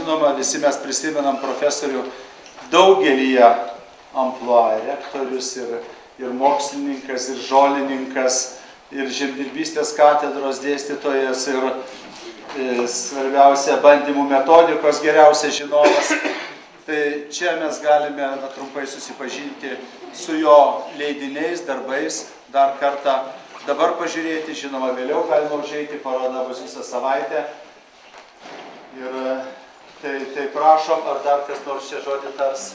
žinoma, visi mes prisimenam profesorių daugelyje amplua, rektorius ir mokslininkas, ir žolininkas, ir žemdirbystės katedros dėstytojas, ir svarbiausia bandymų metodikos geriausias žinovas. Tai čia mes galime trumpai susipažinti su jo leidiniais, darbais, dar kartą dabar pažiūrėti, žinoma, vėliau galima užeiti, paroda bus visą savaitę. Ir tai prašom, ar dar kas nors čia žodį tars?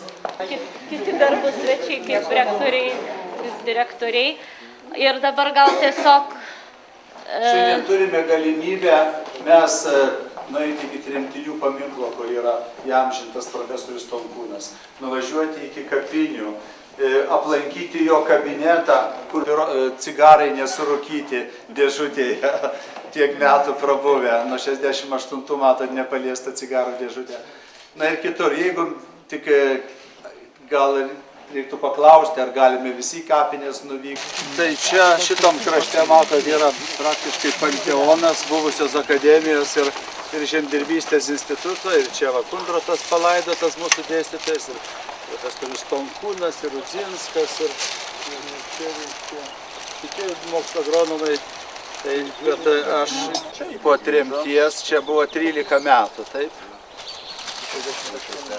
Kiti darbų svečiai kaip rektoriai, direktoriai. Ir dabar gal tiesiog... Šiandien turime galimybę mes nueiti iki tremtinių paminklo, kur yra įamžintas profesorius Tonkūnas, nuvažiuoti iki kapinių, aplankyti jo kabinetą, kur cigarai nesurūkyti dėžutėje, tiek metų prabuvę, nuo 68 matot nepaliesta cigarų dėžutė. Na ir kitur, jeigu tik gal reiktų paklausti, ar galime visi kapinės nuvykti. Tai čia šitam krašte, matot, yra praktiškai panteonas buvusios akademijos ir žemdirbystės instituto, ir čia va Kundrotas palaidotas mūsų dėstytojas, ir profesorius Tonkūnas, ir Rudzinskas, ir kiti mokslo agronomai. Tai, bet aš po tremties, čia buvo 13 metų, taip?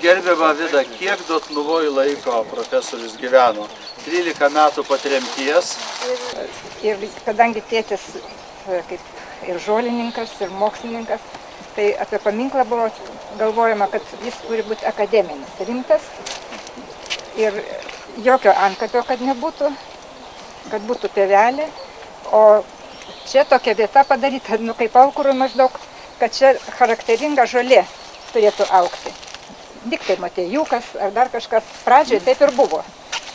Gerbiama Vida, kiek Dotnuvoj laiko profesorius gyveno? 13 metų po tremties. Ir kadangi tėtis kaip ir žolininkas, ir mokslininkas, tai apie paminklą buvo galvojama, kad jis turi būti akademinis, rimtas. Ir jokio antkapio, kad nebūtų, kad būtų pievelė. O čia tokia vieta padaryta, kaip aukurui maždaug, kad čia charakteringa žolė turėtų augti. Diktai Matėjukas ar dar kažkas, pradžioje taip ir buvo.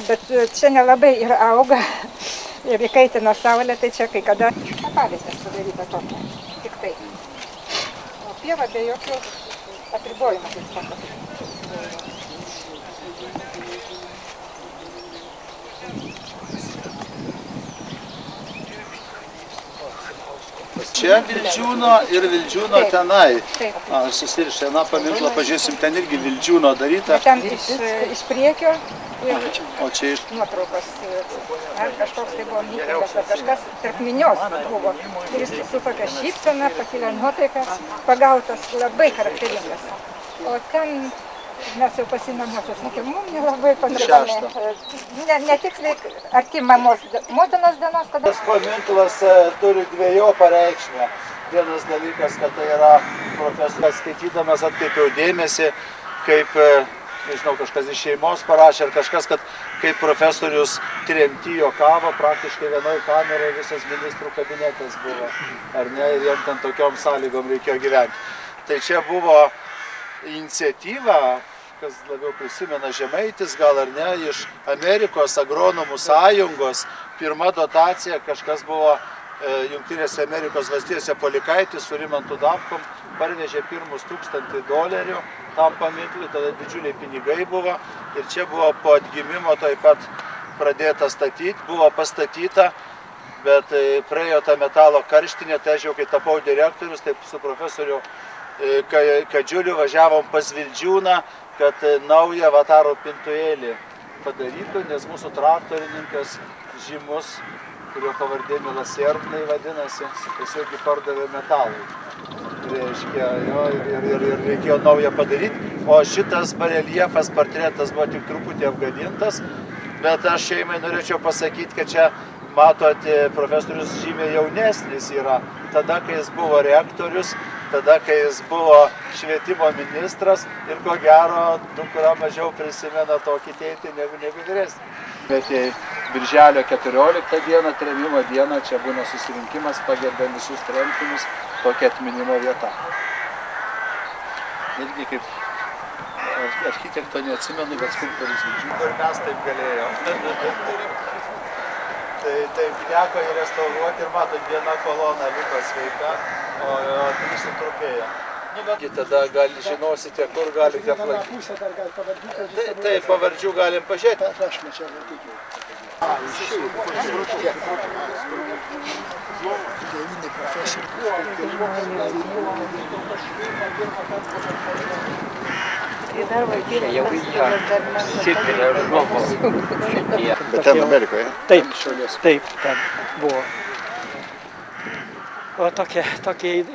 Bet čia nelabai ir auga ir įkaitina saulę, tai čia kai kada apavietė sudaryta tokia, tik tai. O pieva be jokių apribojimų, kaip sakot. Čia Vildžiūno ir Vildžiūno tenai. Aš susirišę, paminklą pažiūrėsim, ten irgi Vildžiūno daryta. Ten iš priekio ir o čia iš nuotraukos. Ar kažkoks tai buvo mitingas, ar kažkas tarp minios buvo. Ir jis su tokia šypsena, pakilę nuotaika, pagautas labai charakteringas. O ten mes jau pasinamuose, sakėm, mums nelabai padarome. Netiksliai arti motinos dienos. Tas paminklas turi dviejopą reikšmę. Vienas dalykas, kad tai yra profesorius, skaitydamas atkreipiau dėmesį, kaip, nežinau, kažkas iš šeimos parašė, ar kažkas, kad kaip profesorius tremty juokavo, praktiškai vienoj kameroje visas ministrų kabinetas buvo, ar ne, ir jam ten tokiom sąlygom reikėjo gyventi. Tai čia buvo iniciatyva, kas labiau prisimena Žemaitis, gal ar ne, iš Amerikos agronomų sąjungos. Pirma dotacija, kažkas buvo Jungtinėse Amerikos valstijose Polikaitis su Rimantu Dapkom, parvežė pirmus $1000 tam paminklui, tada didžiuliai pinigai buvo. Ir čia buvo po atgimimo taip pat pradėta statyti, buvo pastatyta, bet praėjo tą metalo karštinę, tai aš jau kai tapau direktorius, taip su profesoriu Kadžiuliu važiavom pas Vildžiūną, kad naują vataro pintuvėlį padarytų, nes mūsų traktorininkas žymus, kurio pavardė Milasėrdnai vadinasi, jis irgi pardavė metalui. Reiškia, ir reikėjo naują padaryti, o šitas bareljefas, portretas buvo tik truputį apgadintas, bet aš šeimai norėčiau pasakyti, kad čia matot, profesorius žymiai jaunesnis yra. Tada, kai jis buvo rektorius, tada, kai jis buvo švietimo ministras ir ko gero, dukra mažiau prisimena tokį tėtį negu vyresnį. Bet birželio 14 dieną, trėmimo dieną, čia būna susirinkimas, pagerbiant visus tremtinius, tokia atminimo vieta. Irgi kaip architekto neatsimenu, bet skulptorius Vildžiūno. Ir mes taip galėjom. Taip teko jį restauruoti ir matot, viena kolona liko sveika, o 3 sutrupėjo. Tada gal žinosite, kur galite aplankyti. Taip, pavardžių galim pažiūrėti. Bet ten Amerikoje? Taip, ten buvo. O tokie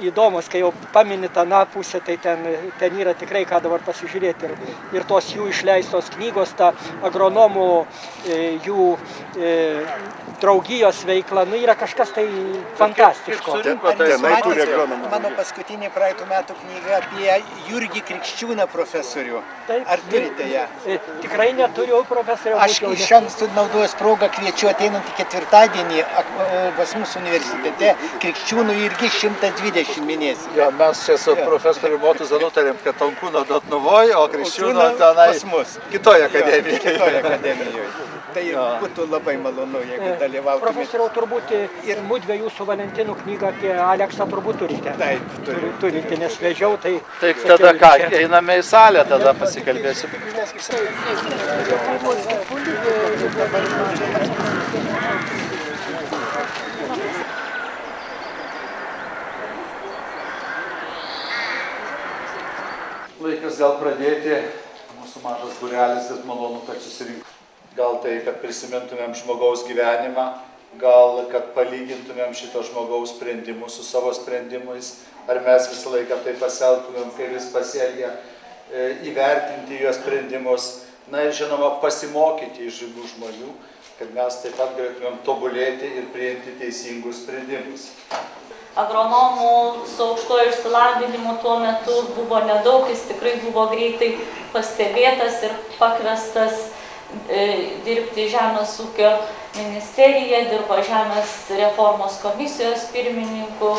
įdomus, kai jau pamini tą pusę, tai ten yra tikrai ką dabar pasižiūrėti. Ir tos jų išleistos knygos, ta agronomų jų draugijos veikla, yra kažkas tai fantastiško. Mano paskutinė praeitų metų knyga apie Jurgį Krikščiūną profesorių. Ar turite ją? Tikrai neturiu, profesoriau. Aš iš anksto naudojęs progą kviečiu ateinantį ketvirtadienį pas mūsų universitete Krikščiūnų irgi 120 minėsim. Jo, mes čia su profesoriu Motuza nutarėm, kad Tonkūno Dotnuvoj, o Krikščiūno tenai pas mus. Kitoje akademijoje. Kitoje akademijoje. Tai būtų labai malonu, jeigu dalyvautumėte. Profesoriau, turbūt ir mūdviejų su Valentinų knygą apie Aleksą turbūt turite. Taip, turite, nes vežiau, tai... Taip, tada ką, einame į salę, tada pasikalbėsim. Laikas gal pradėti, mūsų mažas būrelis, bet malonu, kad susirinko. Gal tai, kad prisimintumėm žmogaus gyvenimą, gal kad palygintumėm šito žmogaus sprendimus su savo sprendimais, ar mes visą laiką tai pasielgtumėm, kaip jis pasielgia, įvertinti jo sprendimus, na ir žinoma pasimokyti iš žymių žmonių, kad mes taip pat galėtumėm tobulėti ir priimti teisingus sprendimus. Agronomų su aukštuoju išsilavinimu tuo metu buvo nedaug, jis tikrai buvo greitai pastebėtas ir pakviestas dirbti Žemės ūkio ministeriją, dirbo Žemės reformos komisijos pirmininku,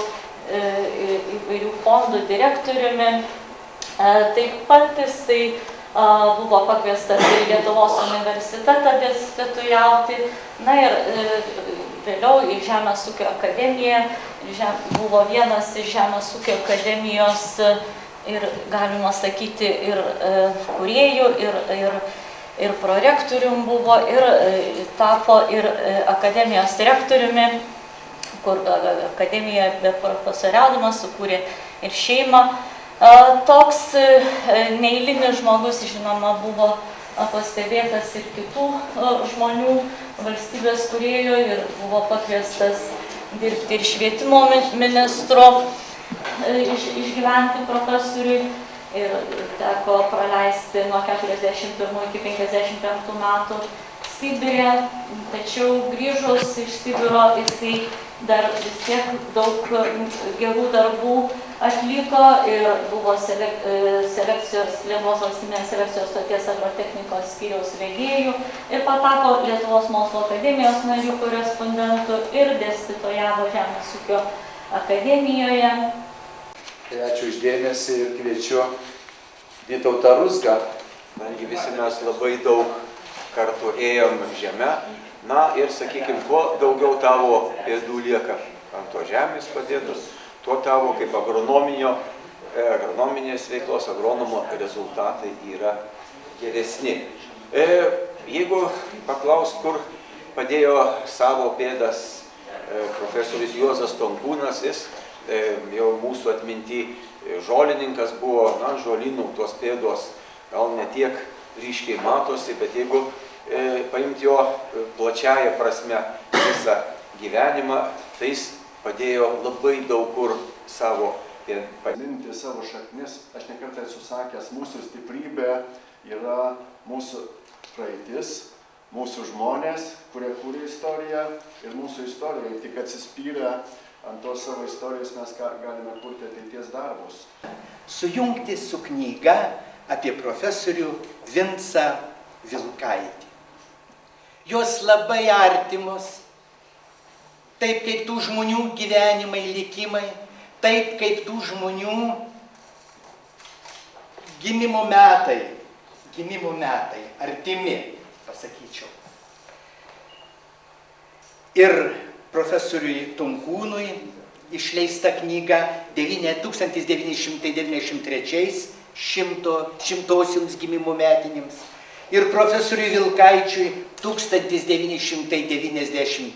įvairių fondų direktoriumi. Taip pat jisai buvo pakviestas į Lietuvos universitetą dėstytojauti, na ir vėliau į Žemės ūkio akademiją, buvo vienas iš Žemės ūkio akademijos ir, galima sakyti, ir kūrėjų, ir prorektorium buvo, ir tapo ir akademijos rektoriumi, kur akademija be profesoriaudamas sukūrė ir šeimą. Toks neeilinis žmogus, žinoma, buvo pastebėtas ir kitų žmonių, valstybės kūrėjų, ir buvo pakviestas dirbti ir švietimo ministro, išgyventi profesoriui. Ir teko praleisti nuo 41 iki 55 metų Sibire, tačiau grįžus iš Sibiro jisai dar vis tiek daug gerų darbų atliko ir buvo selekcijos, Lietuvos valstybinės selekcijos stoties agrotechnikos skyriaus vedėjų ir patapo Lietuvos mokslo akademijos narių korespondentų ir dėstytojavo Žemės ūkio akademijoje. Tai ačiū uždėmesį ir kviečiu Vytautą Ruzgą. Kadangi visi mes labai daug kartų ėjom žemę, na ir, sakykime, kuo daugiau tavo pėdų lieka ant to žemės padėtus, tuo tavo kaip agronominės veiklos, agronomo rezultatai yra geresni. Jeigu paklaust, kur padėjo savo pėdas profesorius Juozas Tonkūnas, jis jau mūsų atminty žolininkas buvo, na, žolynų tos pėdos gal ne tiek ryškiai matosi, bet jeigu paimti jo plačiaja prasme visą gyvenimą, tai jis padėjo labai daug kur savo paminti savo šaknis. Aš nekartą esu sakęs, mūsų stiprybė yra mūsų praeitis, mūsų žmonės, kurie kūrė istoriją, ir mūsų istorija. Tik atsispyrę ant tos savo istorijos mes galime kurti ateities darbus. Sujungti su knyga apie profesorių Vincą Vilkaitį. Jos labai artimos, taip kaip tų žmonių gyvenimai, likimai, taip kaip tų žmonių gimimo metai, artimi, pasakyčiau. Ir profesoriui Tonkūnui išleista knyga 1993 šimtosioms gimimo metinėms. Ir profesoriui Vilkaičiui 1991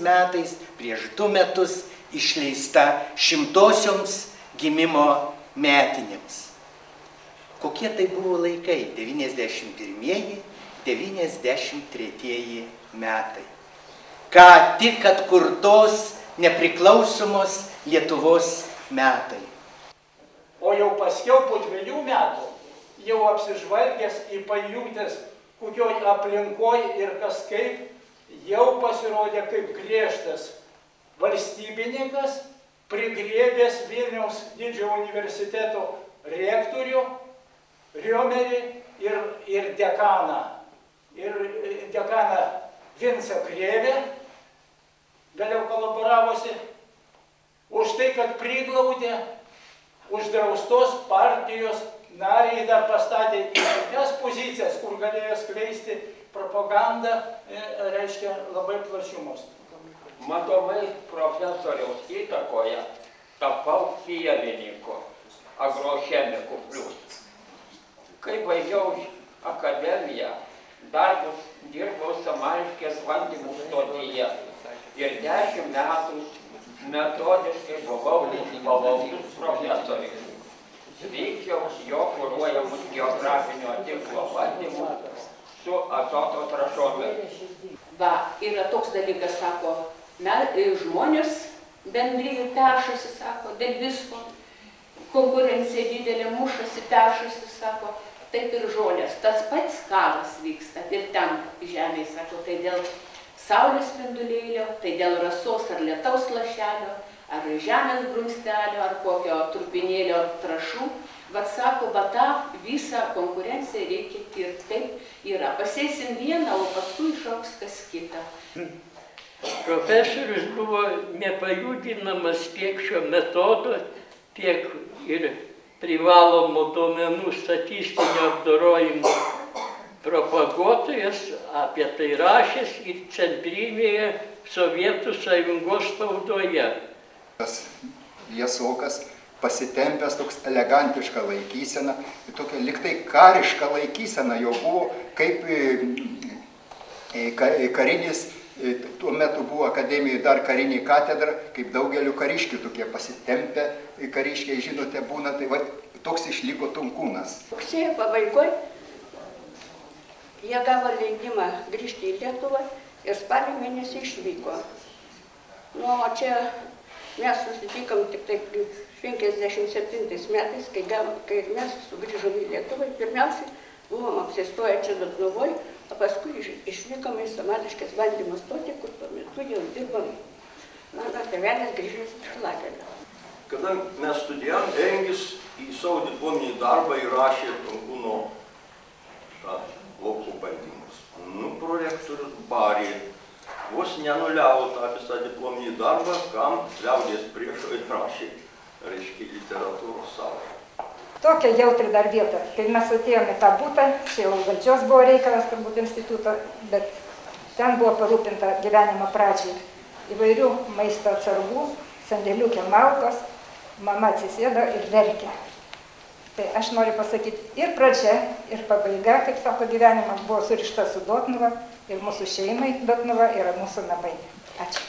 metais, prieš 2 metus, išleista 100-osioms gimimo metinėms. Kokie tai buvo laikai? 91-93 metai. Ką tik atkurtos nepriklausomos Lietuvos metai. O jau paskiau po 2 metų, jau apsižvalgęs į pajutęs, kokioj aplinkoj ir kas kaip, jau pasirodė kaip griežtas valstybininkas, prigriebęs Vilniaus didžiojo universiteto rektorių, Riomerį ir dekaną. Ir dekaną Vincą Krėvę, vėliau kolaboravosi, už tai, kad priglaudė uždraustos partijos nariai, dar pastatė į tokias pozicijas, kur galėjo skleisti propagandą, reiškia labai plačių mastų. Matomai profesoriaus įtakoje tapau pievininkų, agrochemikų plius. Kai baigiau akademiją, darbus dirbau Samalskės vandymų stotyje ir 10 metų metodiškai buvau pavaldus profesorius. Vykdžiau jo kuruojamus geografinio tinklo valdymus su azoto trąšomis. Va, yra toks dalykas, sako, žmonės bendrijų pešasi, sako, dėl visko, konkurencija didelė, mušasi, pešasi, sako, taip ir žolės. Tas pats karas vyksta ir ten žemėje, sako, tai dėl saulės spindulėlio, tai dėl rasos ar lietaus lašelio, ar žemės grumstelio, ar kokio trupinėlio trašų. Vat sako, va tą visą konkurenciją reikia tirti. Taip yra. Pasėsim vieną, o paskui išaugs kas kita. Profesorius buvo nepajudinamas tiek šio metodo, tiek ir privalomų duomenų statistinio apdorojimo propaguotojas, apie tai rašęs ir centrinėje Sovietų Sąjungos spaudoje. Tas Liesokas pasitempęs toks elegantiška laikysena, tokia liktai kariška laikysena jo buvo, kaip karinis, tuo metu buvo akademijoje dar karinė katedra, kaip daugeliu kariškių tokie pasitempę kariškiai, žinote, būna, tai va, toks išliko Tunkūnas. Rugsėjo pabaigoje jie gavo leidimą grįžti į Lietuvą ir spalio mėnesį išvyko. Nu, o čia mes susitikom tik taip 57 metais, kai mes sugrįžom į Lietuvą. Pirmiausiai buvom apsistoję čia Dotnuvoj, o paskui išvykome į Samališkės vandymo stotį, kur tuo metu jau dirbam. Mano tėvelis grįžęs iš lagerio. Kada mes studijavom, Engis į savo diplominį darbą įrašė Tunkūno laukų bandymus. Nu, prorektorius barė. Vos nenuliavo tą visą diplominį darbą, kam liaudies priešo įrašė, reiškia, literatūros sąvoką. Tokia jautri dar vieta, kai mes atėjome į tą butą, čia jau valdžios buvo reikalas, turbūt instituto, bet ten buvo parūpinta gyvenimo pradžiai įvairių maisto atsargų, sandėliukė malkos, mama atsisėdo ir verkė. Tai aš noriu pasakyti, ir pradžia, ir pabaiga, kaip sako, gyvenimas buvo surišta su Dotnuva, ir mūsų šeimai Dotnuva yra mūsų namai. Ačiū.